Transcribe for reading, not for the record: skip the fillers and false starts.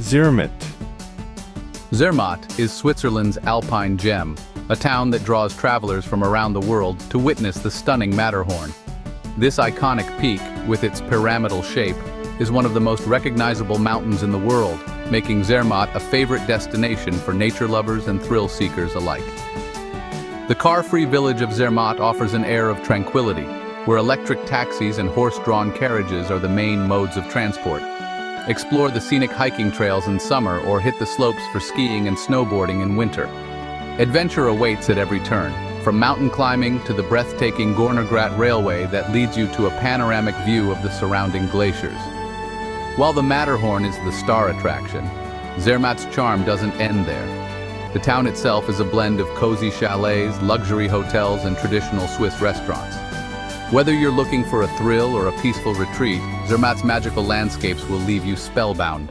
Zermatt. Zermatt is Switzerland's Alpine gem, a town that draws travelers from around the world to witness the stunning Matterhorn. This iconic peak, with its pyramidal shape, is one of the most recognizable mountains in the world, making Zermatt a favorite destination for nature lovers and thrill seekers alike. The car-free village of Zermatt offers an air of tranquility, where electric taxis and horse-drawn carriages are the main modes of transport. Explore the scenic hiking trails in summer or hit the slopes for skiing and snowboarding in winter. Adventure awaits at every turn, from mountain climbing to the breathtaking Gornergrat Railway that leads you to a panoramic view of the surrounding glaciers. While the Matterhorn is the star attraction, Zermatt's charm doesn't end there. The town itself is a blend of cozy chalets, luxury hotels, and traditional Swiss restaurants. Whether you're looking for a thrill or a peaceful retreat, Zermatt's magical landscapes will leave you spellbound.